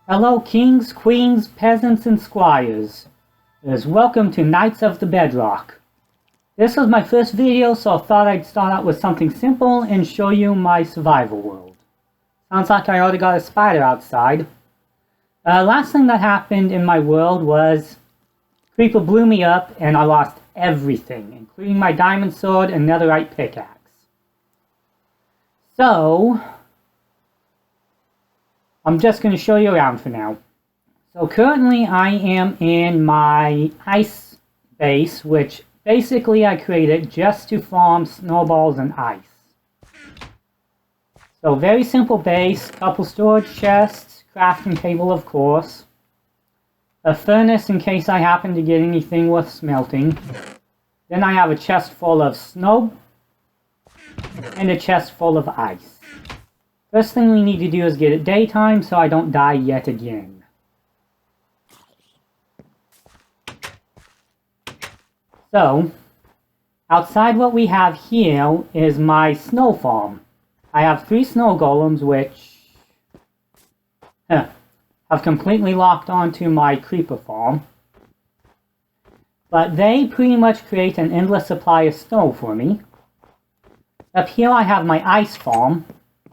Hello kings, queens, peasants, and squires. Welcome to Knights of the Bedrock. This was my first video, so I thought I'd start out with something simple and show you my survival world. Sounds like I already got a spider outside. Last thing that happened in my world was Creeper blew me up and I lost everything, including my diamond sword and netherite pickaxe. So I'm just going to show you around for now. So currently I am in my ice base, which basically I created just to farm snowballs and ice. So very simple base, couple storage chests, crafting table of course, a furnace in case I happen to get anything worth smelting. Then I have a chest full of snow and a chest full of ice. First thing we need to do is get it daytime so I don't die yet again. So, outside what we have here is my snow farm. I have 3 snow golems which have completely locked onto my creeper farm. But they pretty much create an endless supply of snow for me. Up here I have my ice farm,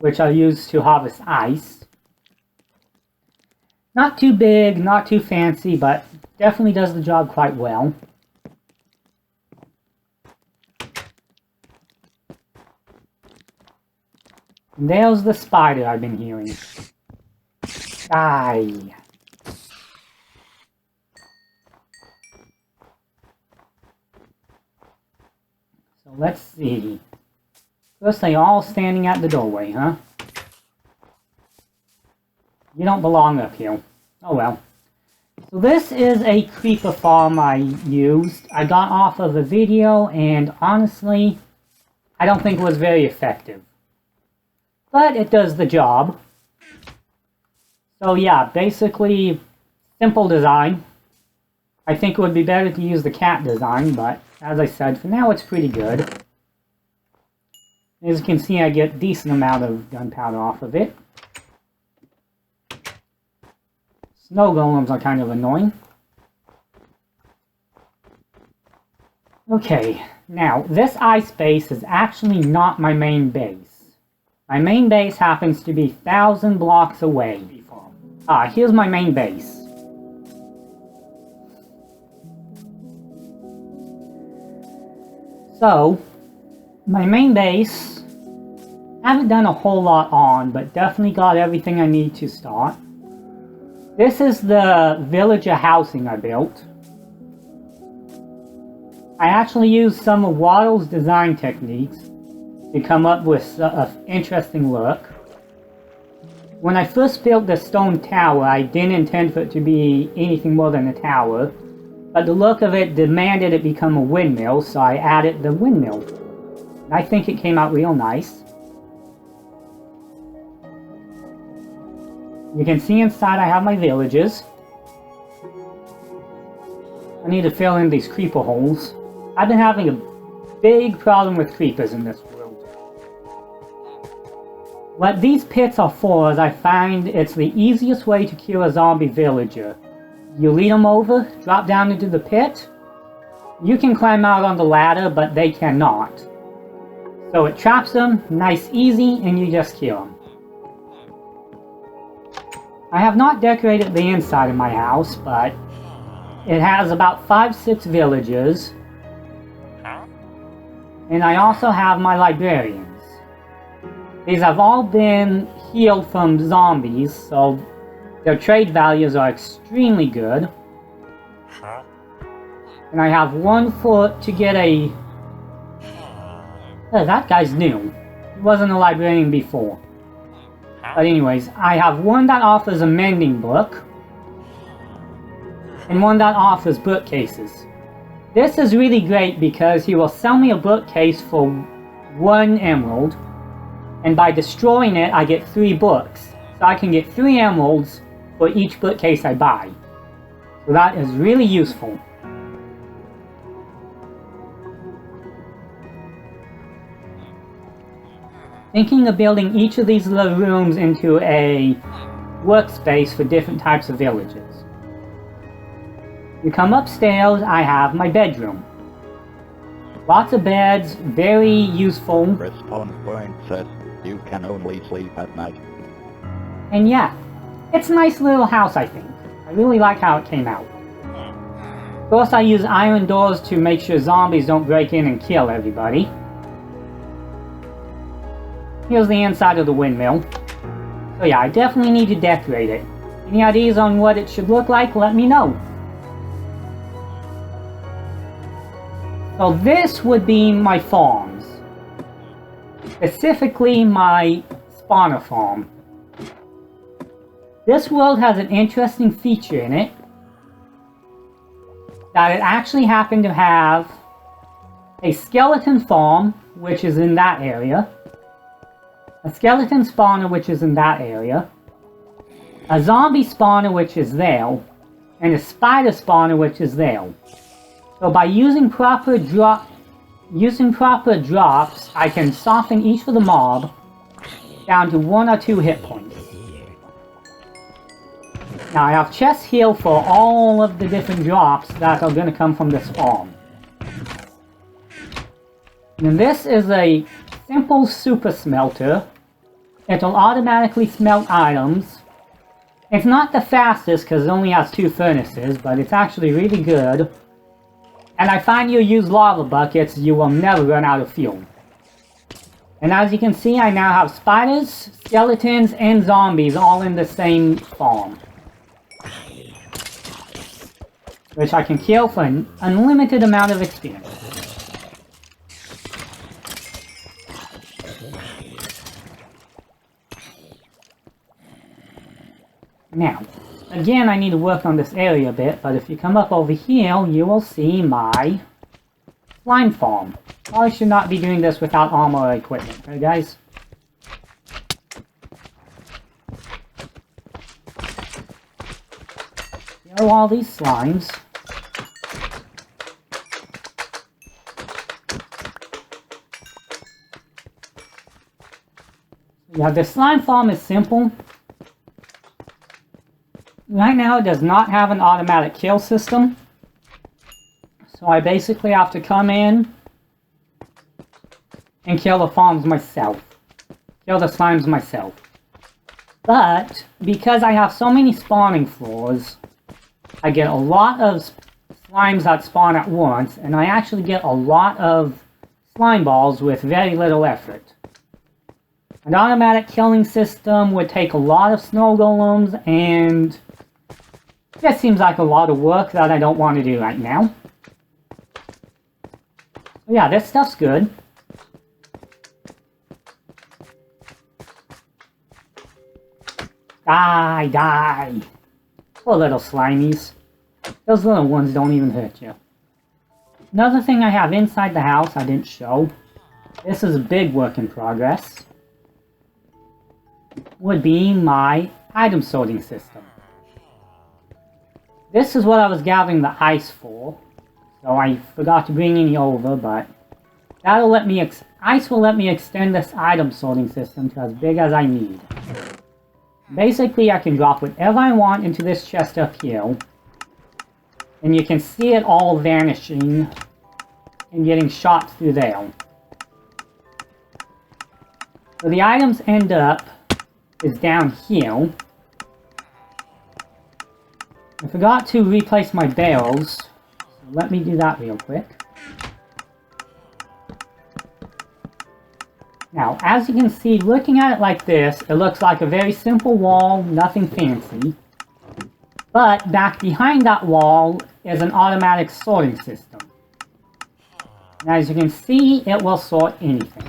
which I use to harvest ice. Not too big, not too fancy, but definitely does the job quite well. And there's the spider I've been hearing. Die. So let's see. First, they all standing at the doorway, huh? You don't belong up here. Oh well. So this is a creeper farm I used. I got off of a video, and honestly, I don't think it was very effective. But it does the job. So yeah, basically, simple design. I think it would be better to use the cat design, but as I said, for now it's pretty good. As you can see, I get a decent amount of gunpowder off of it. Snow golems are kind of annoying. Okay, now this ice base is actually not my main base. My main base happens to be 1,000 blocks away. Here's my main base. So, my main base, I haven't done a whole lot on, but definitely got everything I need to start. This is the villager housing I built. I actually used some of Waddle's design techniques to come up with an interesting look. When I first built the stone tower, I didn't intend for it to be anything more than a tower, but the look of it demanded it become a windmill, so I added the windmill. I think it came out real nice. You can see inside I have my villages. I need to fill in these creeper holes. I've been having a big problem with creepers in this world. What these pits are for is I find it's the easiest way to kill a zombie villager. You lead them over, drop down into the pit. You can climb out on the ladder, but they cannot. So it traps them, nice easy, and you just kill them. I have not decorated the inside of my house, but it has about 5-6 villagers. And I also have my librarians. These have all been healed from zombies, so their trade values are extremely good. And I have 1 foot to get a... Oh, that guy's new. He wasn't a librarian before. But anyways, I have 1 that offers a mending book. And 1 that offers bookcases. This is really great because he will sell me a bookcase for 1 emerald. And by destroying it, I get 3 books. So I can get 3 emeralds for each bookcase I buy. So that is really useful. Thinking of building each of these little rooms into a workspace for different types of villages. You come upstairs, I have my bedroom. Lots of beds, very useful. Respawn point says you can only sleep at night. And yeah, it's a nice little house, I think. I really like how it came out. Of course, I use iron doors to make sure zombies don't break in and kill everybody. Here's the inside of the windmill. So yeah, I definitely need to decorate it. Any ideas on what it should look like, let me know. So this would be my farms. Specifically my spawner farm. This world has an interesting feature in it. That it actually happened to have a skeleton farm, which is in that area. A skeleton spawner, which is in that area. A zombie spawner, which is there. And a spider spawner, which is there. So by using proper drops, I can soften each of the mob down to 1 or 2 hit points. Now I have chests here for all of the different drops that are going to come from this farm. And this is a simple super smelter. It will automatically smelt items. It's not the fastest because it only has 2 furnaces, but it's actually really good. And I find you use lava buckets, you will never run out of fuel. And as you can see, I now have spiders, skeletons, and zombies all in the same farm. Which I can kill for an unlimited amount of experience. Now, again, I need to work on this area a bit, but if you come up over here, you will see my slime farm. Probably should not be doing this without armor or equipment, okay guys? Here are all these slimes. Yeah, the slime farm is simple. Right now it does not have an automatic kill system. So I basically have to come in and kill the farms myself. Kill the slimes myself. But because I have so many spawning floors, I get a lot of slimes that spawn at once, and I actually get a lot of slime balls with very little effort. An automatic killing system would take a lot of snow golems, and that seems like a lot of work that I don't want to do right now. But yeah, this stuff's good. Die! Poor little slimies. Those little ones don't even hurt you. Another thing I have inside the house I didn't show. This is a big work in progress. Would be my item sorting system. This is what I was gathering the ice for. So I forgot to bring any over, but that'll let me ice will let me extend this item sorting system to as big as I need. Basically, I can drop whatever I want into this chest up here. And you can see it all vanishing and getting shot through there. So the items end up is down here. I forgot to replace my barrels. So let me do that real quick. Now, as you can see, looking at it like this, it looks like a very simple wall, nothing fancy. But back behind that wall is an automatic sorting system. And as you can see, it will sort anything.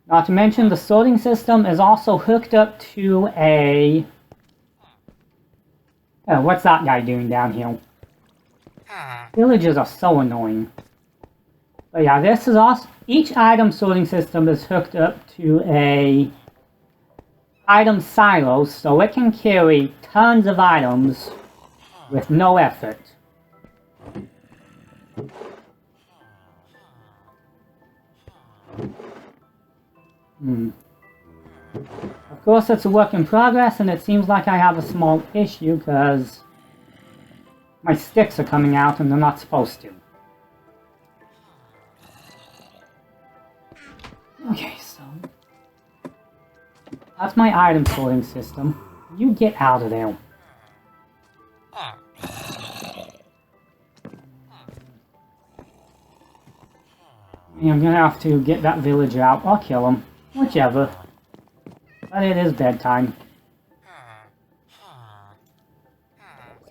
Not to mention, the sorting system is also hooked up to a... Oh, what's that guy doing down here? Villagers are so annoying. But yeah, this is also... Each item sorting system is hooked up to a item silo, so it can carry tons of items with no effort. Of course, it's a work in progress, and it seems like I have a small issue because my sticks are coming out and they're not supposed to. Okay, so that's my item sorting system. You get out of there. And I'm gonna have to get that villager out or kill him, whichever. But it is bedtime.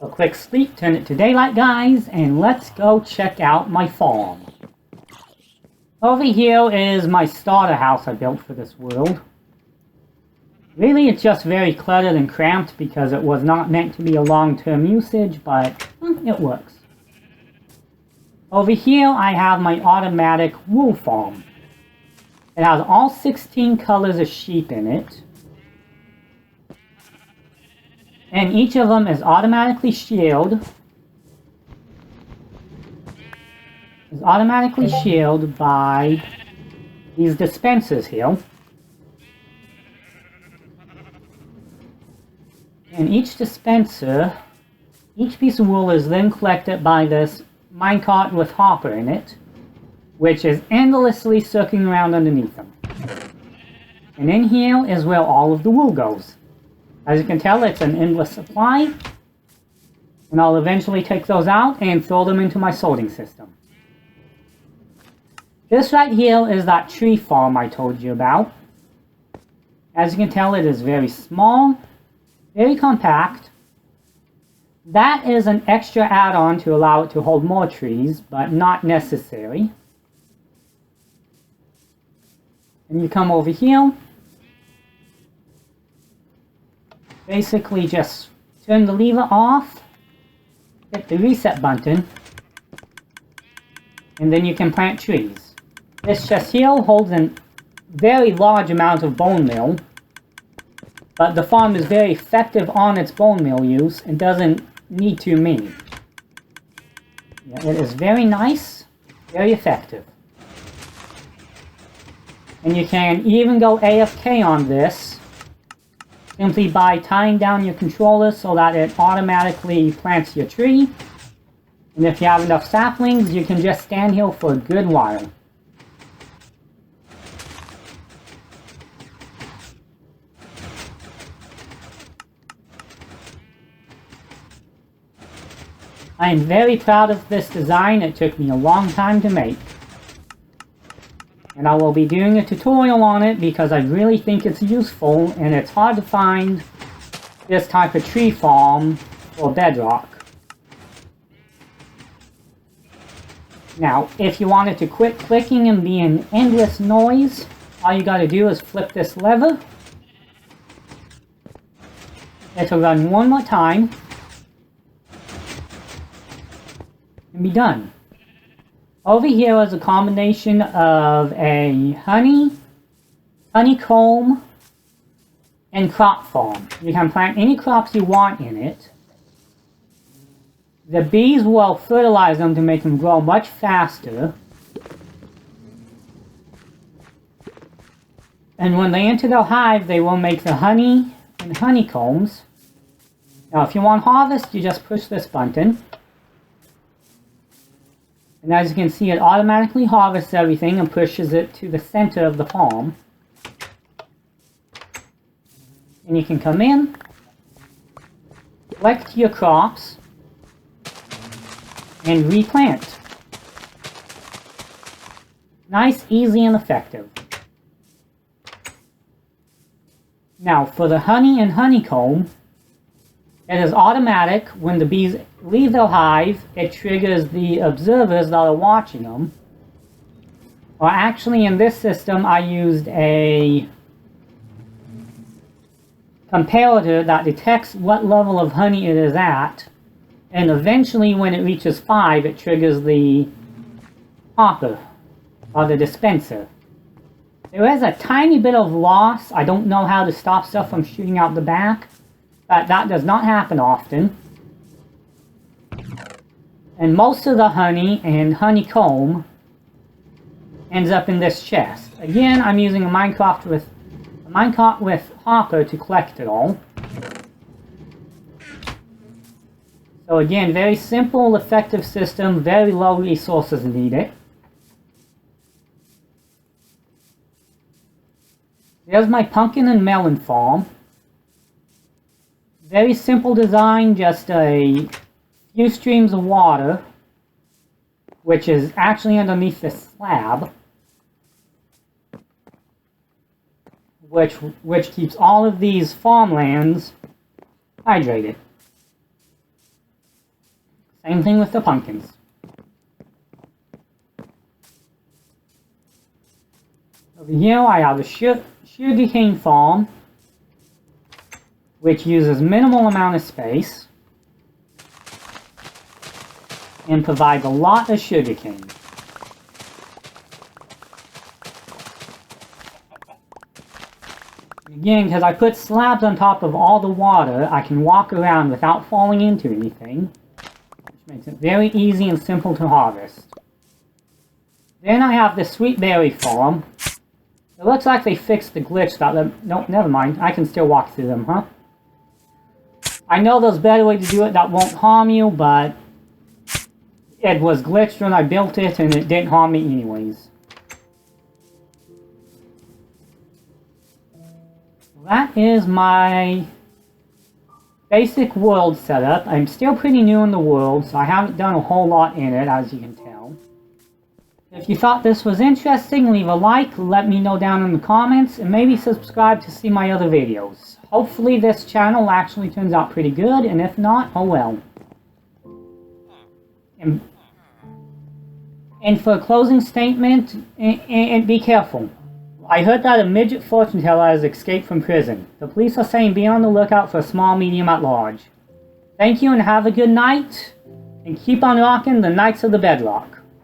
So quick sleep, turn it to daylight, guys, and let's go check out my farm. Over here is my starter house I built for this world. Really, it's just very cluttered and cramped because it was not meant to be a long-term usage, but it works. Over here, I have my automatic wool farm. It has all 16 colors of sheep in it. And each of them is automatically shielded. Is automatically shielded by these dispensers here. And each dispenser, each piece of wool is then collected by this minecart with hopper in it, which is endlessly circling around underneath them. And in here is where all of the wool goes. As you can tell, it's an endless supply, and I'll eventually take those out and throw them into my sorting system. This right here is that tree farm I told you about. As you can tell, it is very small, very compact. That is an extra add-on to allow it to hold more trees, but not necessary. And you come over here. Basically just turn the lever off, hit the reset button, and then you can plant trees. This chest here holds a very large amount of bone meal, but the farm is very effective on its bone meal use and doesn't need too many. Yeah, it is very nice, very effective. And you can even go AFK on this simply by tying down your controller so that it automatically plants your tree. And if you have enough saplings, you can just stand here for a good while. I am very proud of this design. It took me a long time to make. And I will be doing a tutorial on it because I really think it's useful, and it's hard to find this type of tree farm for Bedrock. Now, if you wanted to quit clicking and be an endless noise, all you gotta do is flip this lever. It'll run one more time. And be done. Over here is a combination of a honeycomb, and crop farm. You can plant any crops you want in it. The bees will fertilize them to make them grow much faster. And when they enter their hive, they will make the honey and honeycombs. Now, if you want harvest, you just push this button. And as you can see, it automatically harvests everything and pushes it to the center of the farm. And you can come in, select your crops, and replant. Nice, easy, and effective. Now, for the honey and honeycomb, it is automatic. When the bees leave their hive, it triggers the observers that are watching them. Or actually, in this system, I used a comparator that detects what level of honey it is at, and eventually, when it reaches 5, it triggers the hopper, or the dispenser. There is a tiny bit of loss. I don't know how to stop stuff from shooting out the back, but that does not happen often. And most of the honey and honeycomb ends up in this chest. again, I'm using a minecart with Hopper to collect it all. So again, very simple, effective system, very low resources needed. There's my pumpkin and melon farm. Very simple design, just a few streams of water, which is actually underneath the slab, which keeps all of these farmlands hydrated. Same thing with the pumpkins. Over here I have a sugarcane farm, which uses minimal amount of space and provides a lot of sugarcane. Again, because I put slabs on top of all the water, I can walk around without falling into anything, which makes it very easy and simple to harvest. Then I have the sweet berry farm. It looks like they fixed the glitch that... Nope, never mind. I can still walk through them, huh? I know there's a better way to do it that won't harm you, but it was glitched when I built it and it didn't harm me anyways. That is my basic world setup. I'm still pretty new in the world, so I haven't done a whole lot in it, as you can tell. If you thought this was interesting, leave a like, let me know down in the comments, and maybe subscribe to see my other videos. Hopefully this channel actually turns out pretty good, and if not, oh well. And for a closing statement, and be careful. I heard that a midget fortune teller has escaped from prison. The police are saying be on the lookout for a small medium at large. Thank you and have a good night, and keep on rocking the Knights of the Bedrock.